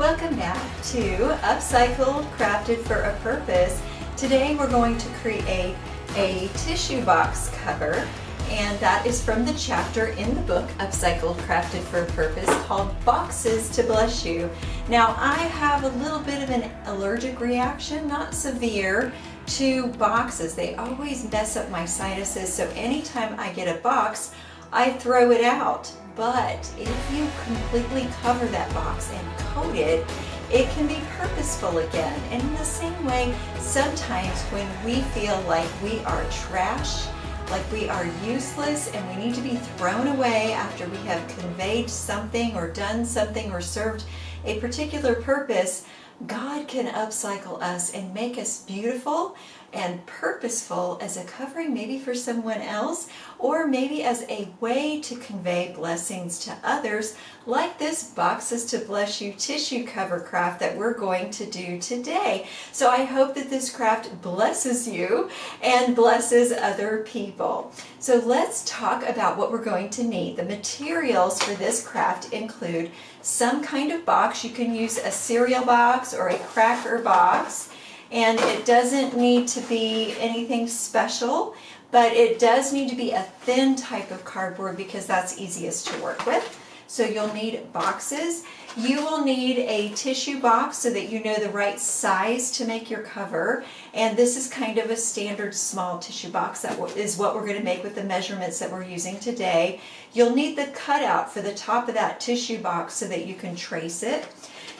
Welcome back to Upcycled, Crafted for a Purpose. Today we're going to create a tissue box cover, and that is from the chapter in the book Upcycled, Crafted for a Purpose called Boxes to Bless You. Now I have a little bit of an allergic reaction, not severe, to boxes. They always mess up my sinuses, so anytime I get a box, I throw it out. But if you completely cover that box and coat it, it can be purposeful again. And in the same way, sometimes when we feel like we are trash, like we are useless and we need to be thrown away after we have conveyed something or done something or served a particular purpose, God can upcycle us and make us beautiful and purposeful as a covering, maybe for someone else, or maybe as a way to convey blessings to others, like this Boxes to Bless You tissue cover craft that we're going to do today. So I hope that this craft blesses you and blesses other people. So let's talk about what we're going to need. The materials for this craft include some kind of box. You can use a cereal box or a cracker box. And it doesn't need to be anything special, but it does need to be a thin type of cardboard because that's easiest to work with. So you'll need boxes. You will need a tissue box so that you know the right size to make your cover. And this is kind of a standard small tissue box. That is what we're going to make with the measurements that we're using today. You'll need the cutout for the top of that tissue box so that you can trace it.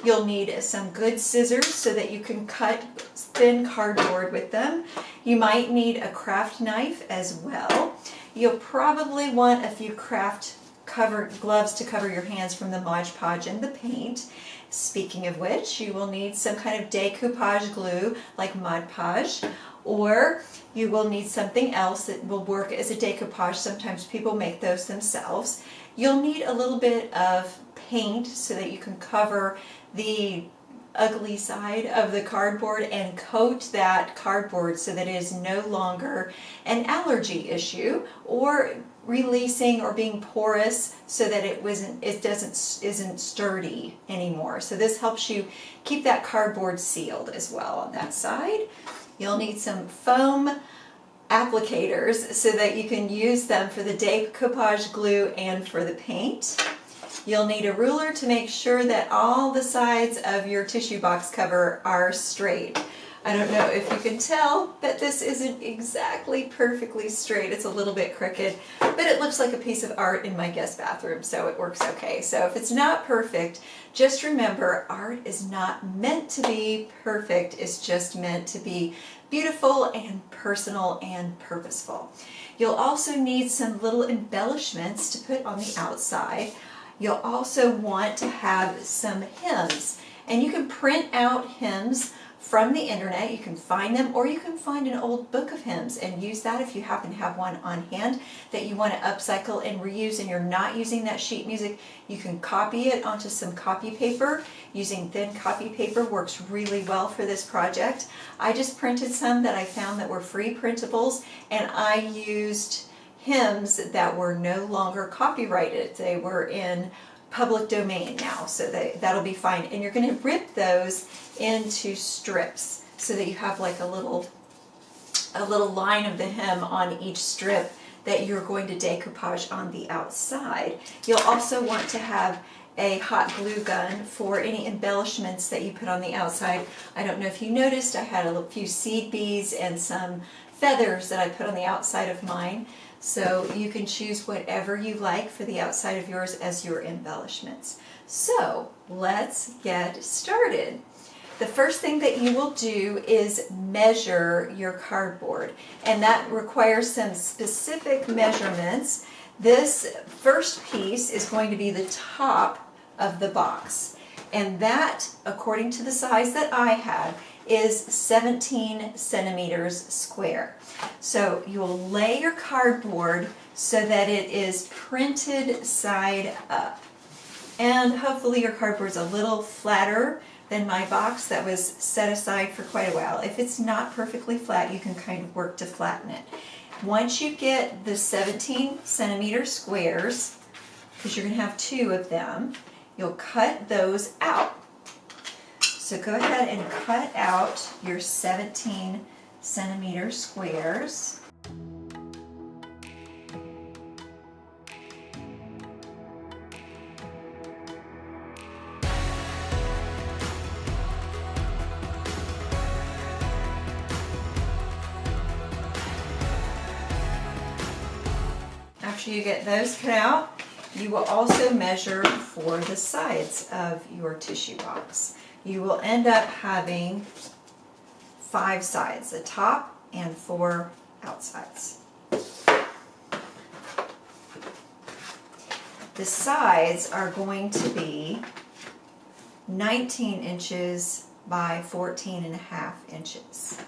You'll need some good scissors so that you can cut thin cardboard with them. You might need a craft knife as well. You'll probably want a few craft gloves to cover your hands from the Mod Podge and the paint. Speaking of which, you will need some kind of decoupage glue like Mod Podge, or you will need something else that will work as a decoupage. Sometimes people make those themselves. You'll need a little bit of paint so that you can cover the ugly side of the cardboard and coat that cardboard so that it is no longer an allergy issue or releasing or being porous so that it isn't sturdy anymore. So this helps you keep that cardboard sealed as well on that side. You'll need some foam applicators so that you can use them for the decoupage glue and for the paint. You'll need a ruler to make sure that all the sides of your tissue box cover are straight. I don't know if you can tell, but this isn't exactly perfectly straight. It's a little bit crooked, but it looks like a piece of art in my guest bathroom, so it works okay. So if it's not perfect, just remember, art is not meant to be perfect. It's just meant to be beautiful and personal and purposeful. You'll also need some little embellishments to put on the outside. You'll also want to have some hems, and you can print out hems from the internet. You can find them, or you can find an old book of hems and use that if you happen to have one on hand that you want to upcycle and reuse and you're not using that sheet music. You can copy it onto some copy paper. Using thin copy paper works really well for this project. I just printed some that I found that were free printables, and I used hems that were no longer copyrighted. They were in public domain now, so that'll be fine. And you're going to rip those into strips so that you have like a little line of the hem on each strip that you're going to decoupage on the outside. You'll also want to have a hot glue gun for any embellishments that you put on the outside. I don't know if you noticed, I had a few seed beads and some feathers that I put on the outside of mine. So you can choose whatever you like for the outside of yours as your embellishments. So let's get started. The first thing that you will do is measure your cardboard, and that requires some specific measurements. This first piece is going to be the top of the box, and that, according to the size that I had, is 17 centimeters square. So you will lay your cardboard so that it is printed side up. And hopefully your cardboard's a little flatter than my box that was set aside for quite a while. If it's not perfectly flat, you can kind of work to flatten it. Once you get the 17 centimeter squares, because you're going to have two of them, you'll cut those out. So go ahead and cut out your 17 centimeter squares. After you get those cut out, you will also measure for the sides of your tissue box. You will end up having 5 sides, the top and 4 outsides. The sides are going to be 19 inches by 14.5 inches.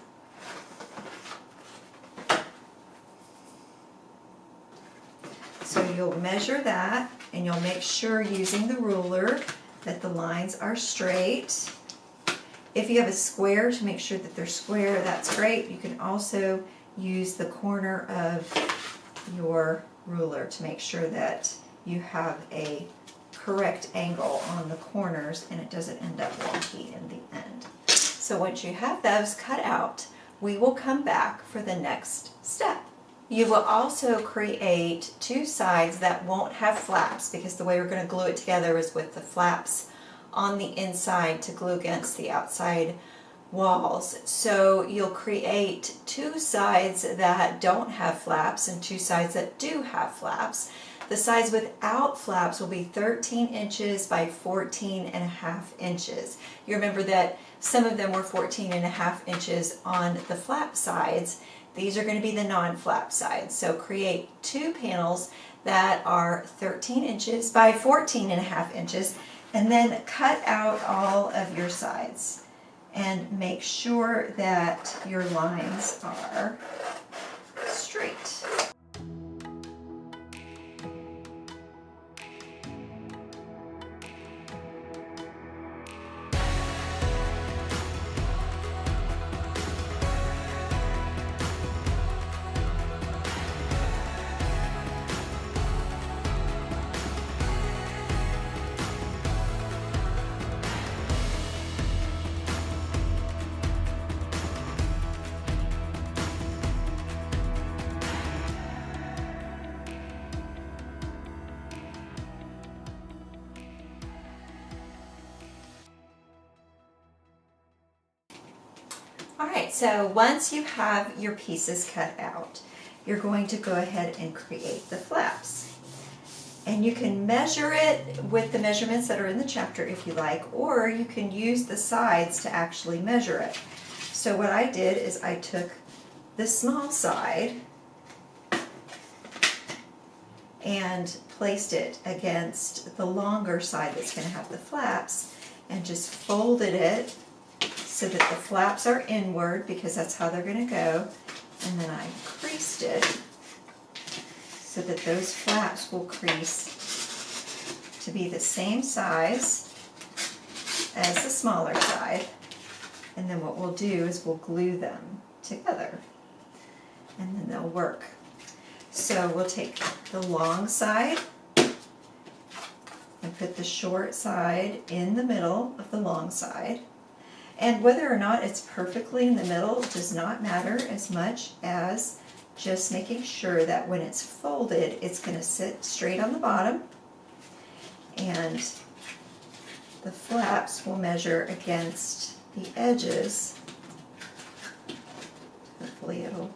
So you'll measure that, and you'll make sure using the ruler that the lines are straight. If you have a square, to make sure that they're square, that's great. You can also use the corner of your ruler to make sure that you have a correct angle on the corners and it doesn't end up wonky in the end. So once you have those cut out, we will come back for the next step. You will also create 2 sides that won't have flaps, because the way we're going to glue it together is with the flaps on the inside to glue against the outside walls. So you'll create 2 sides that don't have flaps and 2 sides that do have flaps. The sides without flaps will be 13 inches by 14.5 inches. You remember that some of them were 14.5 inches on the flap sides. These are going to be the non-flap sides. So create 2 panels that are 13 inches by 14.5 inches, and then cut out all of your sides and make sure that your lines are straight. Alright, so once you have your pieces cut out, you're going to go ahead and create the flaps. And you can measure it with the measurements that are in the chapter if you like, or you can use the sides to actually measure it. So what I did is I took the small side and placed it against the longer side that's going to have the flaps, and just folded it so that the flaps are inward, because that's how they're going to go, and then I creased it so that those flaps will crease to be the same size as the smaller side, and then what we'll do is we'll glue them together and then they'll work. So we'll take the long side and put the short side in the middle of the long side. And whether or not it's perfectly in the middle does not matter as much as just making sure that when it's folded, it's going to sit straight on the bottom, and the flaps will measure against the edges. Hopefully it'll...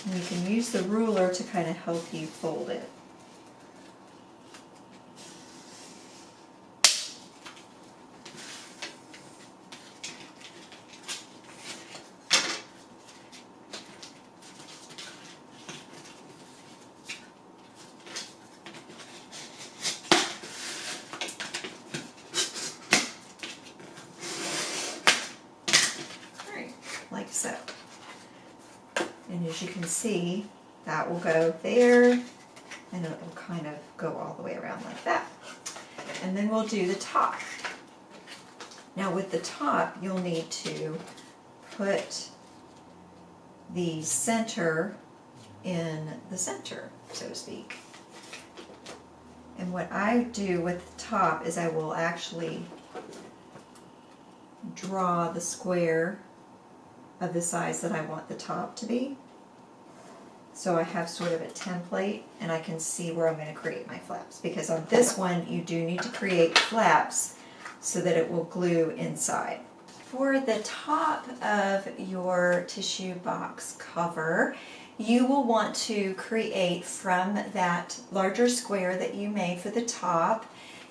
And you can use the ruler to kind of help you fold it. Like so. And as you can see, that will go there, and it will kind of go all the way around like that. And then we'll do the top. Now with the top, you'll need to put the center in the center, so to speak. And And what I do with the top is I will actually draw the square of the size that I want the top to be. So I have sort of a template and I can see where I'm going to create my flaps, because on this one you do need to create flaps so that it will glue inside. For the top of your tissue box cover, you will want to create from that larger square that you made for the top.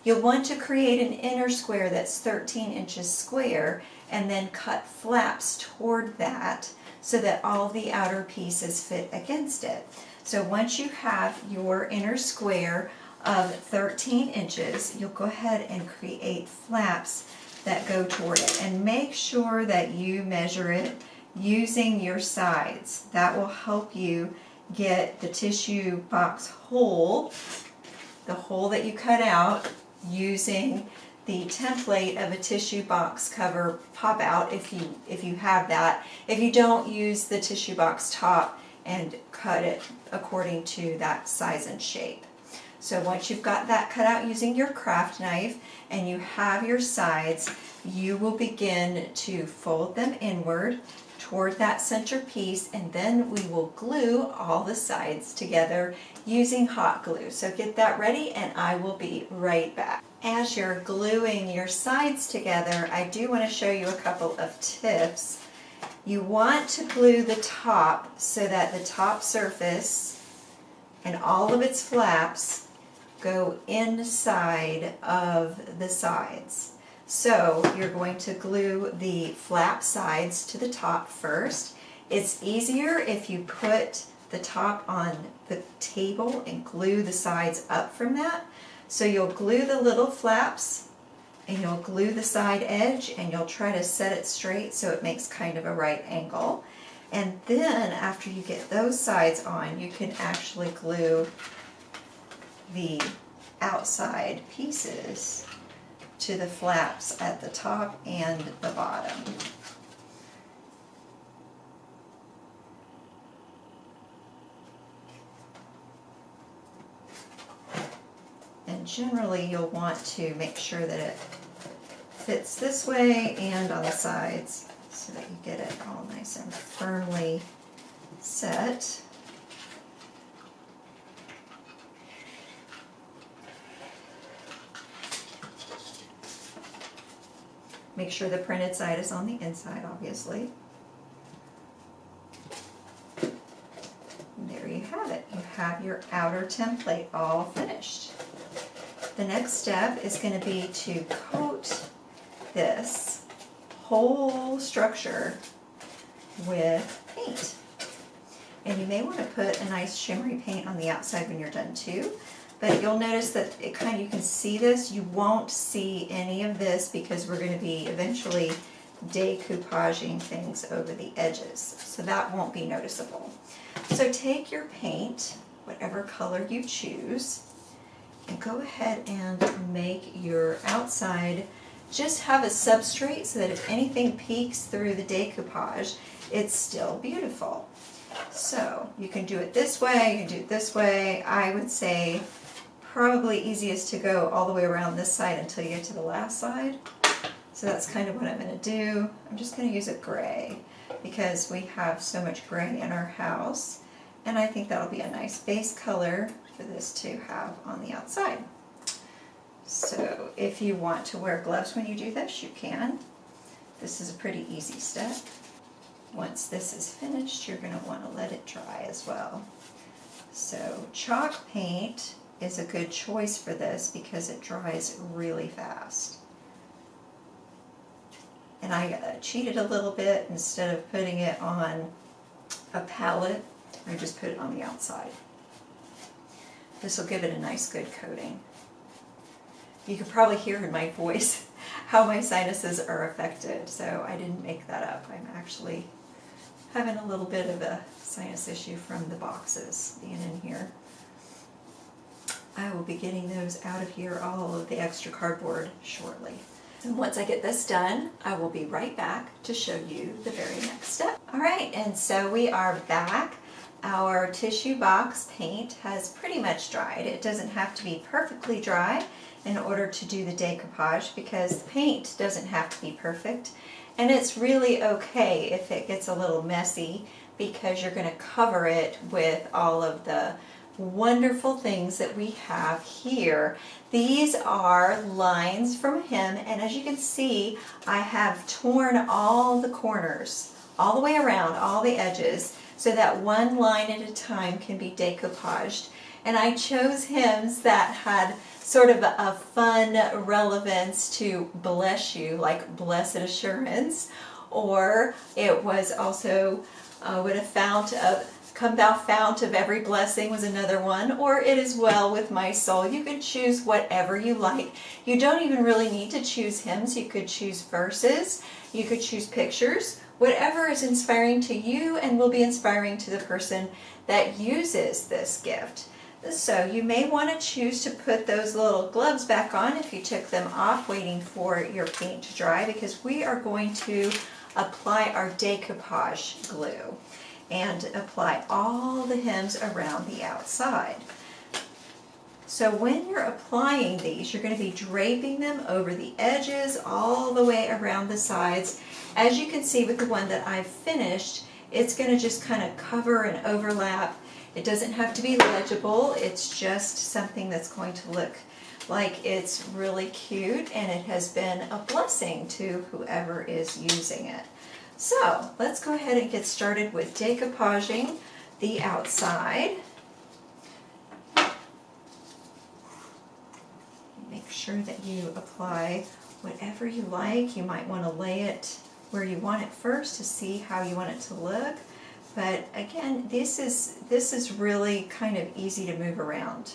You'll want to create an inner square that's 13 inches square and then cut flaps toward that so that all the outer pieces fit against it. So once you have your inner square of 13 inches, you'll go ahead and create flaps that go toward it. And make sure that you measure it using your sides. That will help you get the tissue box hole, the hole that you cut out, using the template of a tissue box cover pop out if you have that. If you don't, use the tissue box top and cut it according to that size and shape. So once you've got that cut out using your craft knife and you have your sides, you will begin to fold them inward toward that center piece, and then we will glue all the sides together using hot glue. So get that ready and I will be right back. As you're gluing your sides together, I do want to show you a couple of tips. You want to glue the top so that the top surface and all of its flaps go inside of the sides. So you're going to glue the flap sides to the top first. It's easier if you put the top on the table and glue the sides up from that. So you'll glue the little flaps and you'll glue the side edge and you'll try to set it straight so it makes kind of a right angle. And then after you get those sides on, you can actually glue the outside pieces to the flaps at the top and the bottom. And generally you'll want to make sure that it fits this way and on the sides so that you get it all nice and firmly set. Make sure the printed side is on the inside, obviously. And there you have it. You have your outer template all finished. The next step is going to be to coat this whole structure with paint. And you may want to put a nice shimmery paint on the outside when you're done too. But you'll notice that it kind of, you can see this. You won't see any of this because we're going to be eventually decoupaging things over the edges. So that won't be noticeable. So take your paint, whatever color you choose, and go ahead and make your outside just have a substrate so that if anything peeks through the decoupage, it's still beautiful. So you can do it this way, you can do it this way. I would say probably easiest to go all the way around this side until you get to the last side. So that's kind of what I'm going to do. I'm just going to use a gray because we have so much gray in our house, and I think that'll be a nice base color for this to have on the outside. So if you want to wear gloves when you do this, you can. This is a pretty easy step. Once this is finished, you're going to want to let it dry as well. So chalk paint is a good choice for this because it dries really fast. And I cheated a little bit. Instead of putting it on a palette, I just put it on the outside. This will give it a nice good coating. You can probably hear in my voice how my sinuses are affected, so I didn't make that up. I'm actually having a little bit of a sinus issue from the boxes being in here. I will be getting those out of here, all of the extra cardboard, shortly. And once I get this done, I will be right back to show you the very next step. All right, and so we are back. our tissue box paint has pretty much dried. It doesn't have to be perfectly dry in order to do the decoupage because the paint doesn't have to be perfect. And it's really okay if it gets a little messy because you're going to cover it with all of the wonderful things that we have here. These are lines from him, and as you can see, I have torn all the corners, all the way around, all the edges, so that one line at a time can be decoupaged. And I chose hymns that had sort of a fun relevance to bless you, like blessed assurance, or it was also with a fount of come thou fount of every blessing was another one, or it is well with my soul. You could choose whatever you like. You don't even really need to choose hymns. You could choose verses, you could choose pictures, whatever is inspiring to you and will be inspiring to the person that uses this gift. So you may want to choose to put those little gloves back on if you took them off waiting for your paint to dry, because we are going to apply our decoupage glue and apply all the hems around the outside. So when you're applying these, you're going to be draping them over the edges all the way around the sides. As you can see with the one that I've finished, it's going to just kind of cover and overlap. It doesn't have to be legible, it's just something that's going to look like it's really cute, and it has been a blessing to whoever is using it. So let's go ahead and get started with decoupaging the outside. Make sure that you apply whatever you like. You might want to lay it where you want it first to see how you want it to look. But again, this is really kind of easy to move around.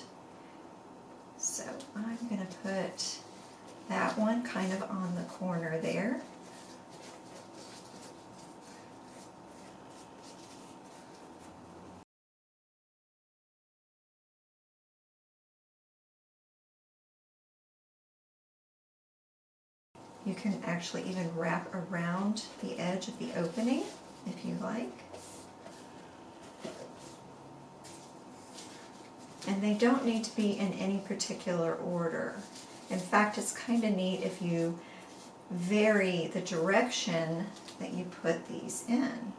So I'm going to put that one kind of on the corner there. You can actually even wrap around the edge of the opening if you like. And they don't need to be in any particular order. In fact, it's kind of neat if you vary the direction that you put these in.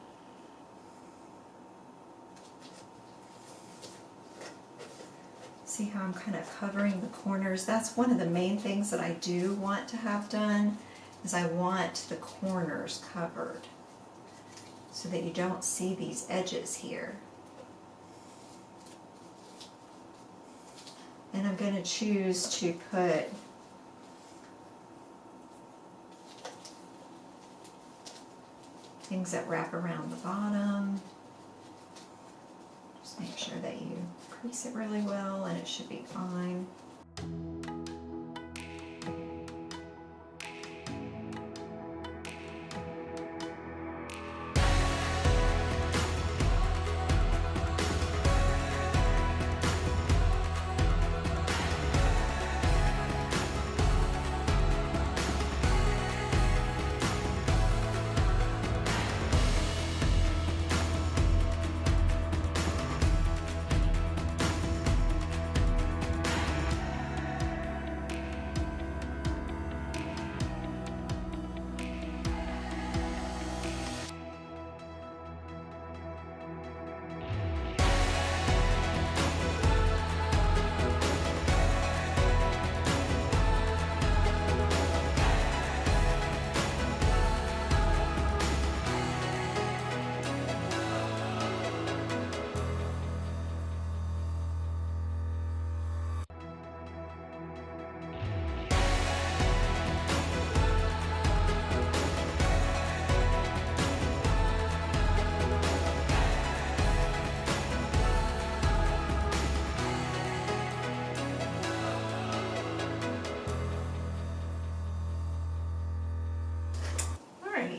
See how I'm kind of covering the corners? That's one of the main things that I do want to have done, is I want the corners covered so that you don't see these edges here. And I'm going to choose to put things that wrap around the bottom. Just make sure that you crease it really well and it should be fine.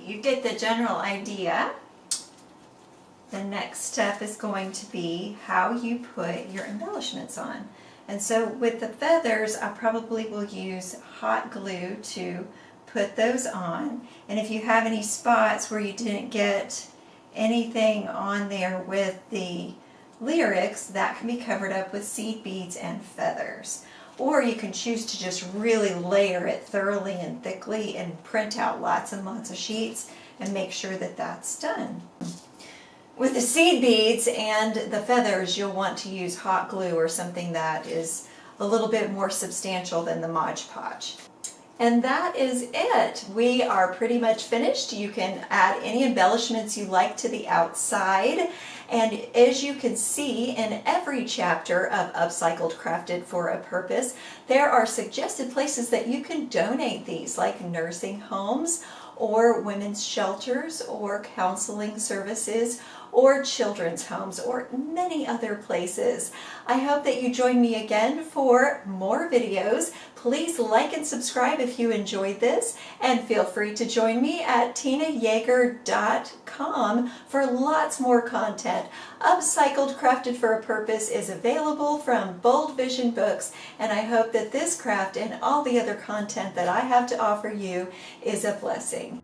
You get the general idea. The next step is going to be how you put your embellishments on. And so with the feathers, I probably will use hot glue to put those on. And if you have any spots where you didn't get anything on there with the lyrics, that can be covered up with seed beads and feathers. Or you can choose to just really layer it thoroughly and thickly and print out lots and lots of sheets and make sure that that's done. With the seed beads and the feathers, you'll want to use hot glue or something that is a little bit more substantial than the Mod Podge. And that is it. We are pretty much finished. You can add any embellishments you like to the outside. And as you can see in every chapter of Upcycled Crafted for a Purpose, there are suggested places that you can donate these, like nursing homes or women's shelters or counseling services or children's homes or many other places. I hope that you join me again for more videos. Please like and subscribe if you enjoyed this, and feel free to join me at tinayeager.com for lots more content. Upcycled Crafted for a Purpose is available from Bold Vision Books, and I hope that this craft and all the other content that I have to offer you is a blessing.